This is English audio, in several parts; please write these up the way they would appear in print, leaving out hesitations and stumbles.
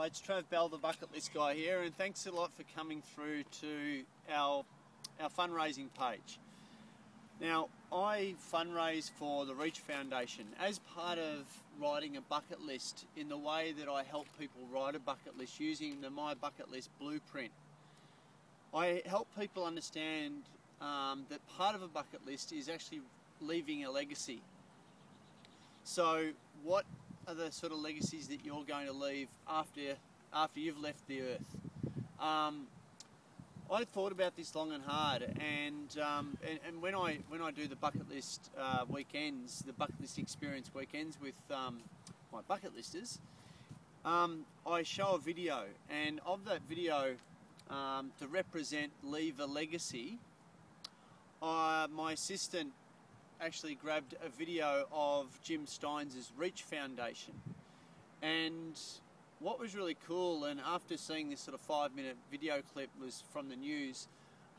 Hi, it's Trav, the bucket list guy here, and thanks a lot for coming through to our fundraising page. Now, I fundraise for the Reach Foundation as part of writing a bucket list in the way that I help people write a bucket list using the My Bucket List blueprint. I help people understand that part of a bucket list is actually leaving a legacy. So what are the sort of legacies that you're going to leave after you've left the earth? I thought about this long and hard, and when I do the bucket list weekends, the bucket list experience weekends with my bucket listers, I show a video, and of that video, to represent leave a legacy, my assistant actually grabbed a video of Jim Steins' Reach Foundation. And what was really cool, and after seeing this sort of 5-minute video clip was from the news,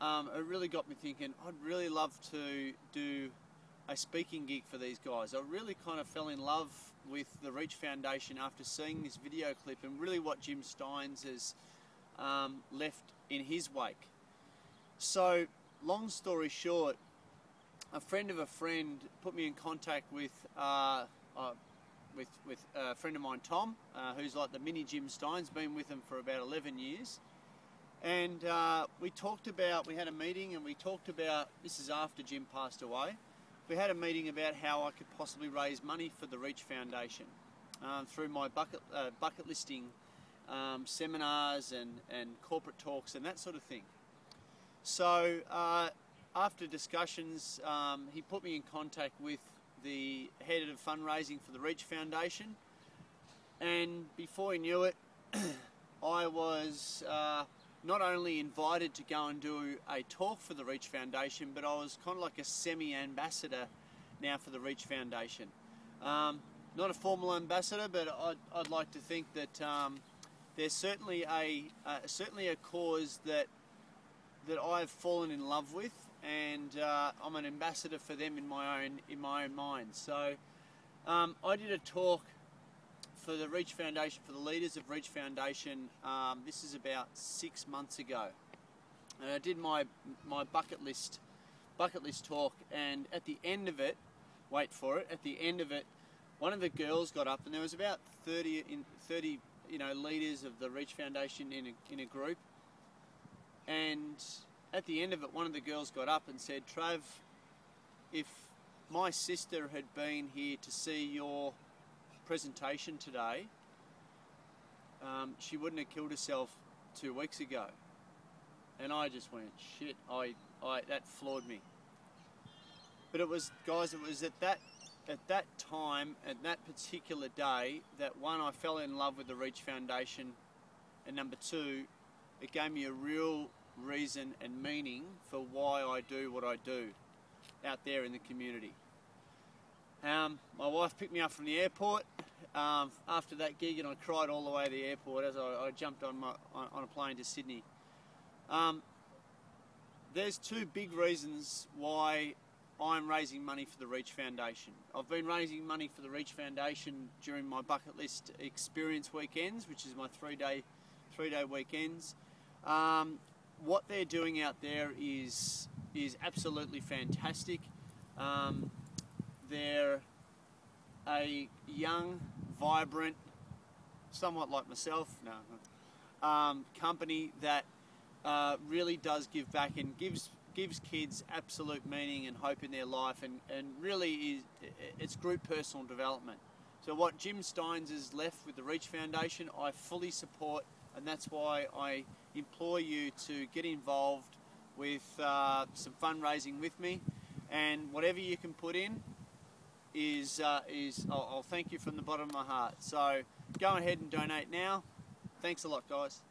it really got me thinking, I'd really love to do a speaking gig for these guys. I really kind of fell in love with the Reach Foundation after seeing this video clip and really what Jim Steins has left in his wake. So, long story short, a friend of a friend put me in contact with a friend of mine, Tom, who's like the mini Jim Steins, been with him for about 11 years. And we had a meeting, and we talked about, this is after Jim passed away, we had a meeting about how I could possibly raise money for the Reach Foundation through my bucket listing seminars and corporate talks and that sort of thing. So after discussions, he put me in contact with the head of fundraising for the Reach Foundation, and before he knew it, I was not only invited to go and do a talk for the Reach Foundation, but I was kind of like a semi-ambassador now for the Reach Foundation. Not a formal ambassador, but I'd like to think that there's certainly a cause that I've fallen in love with, and I'm an ambassador for them in my own mind. So I did a talk for the Reach Foundation, for the leaders of Reach Foundation. This is about 6 months ago, and I did my bucket list talk. And at the end of it, wait for it. At the end of it, one of the girls got up, and there was about 30 leaders of the Reach Foundation in a group. And at the end of it, one of the girls got up and said, "Trav, if my sister had been here to see your presentation today, she wouldn't have killed herself 2 weeks ago." And I just went, shit, that floored me. But it was, guys, it was at that time, at that particular day, that one, I fell in love with the Reach Foundation, and number two, it gave me a real reason and meaning for why I do what I do out there in the community. My wife picked me up from the airport after that gig, and I cried all the way to the airport as I jumped on a plane to Sydney. There's two big reasons why I'm raising money for the Reach Foundation. I've been raising money for the Reach Foundation during my bucket list experience weekends, which is my three-day weekends. What they're doing out there is absolutely fantastic. They're a young, vibrant, somewhat like myself, company that really does give back and gives kids absolute meaning and hope in their life, and really it's group personal development. So what Jim Steins has left with the Reach Foundation, I fully support, and that's why I implore you to get involved with some fundraising with me, and whatever you can put in I'll thank you from the bottom of my heart. So go ahead and donate now. Thanks a lot, guys.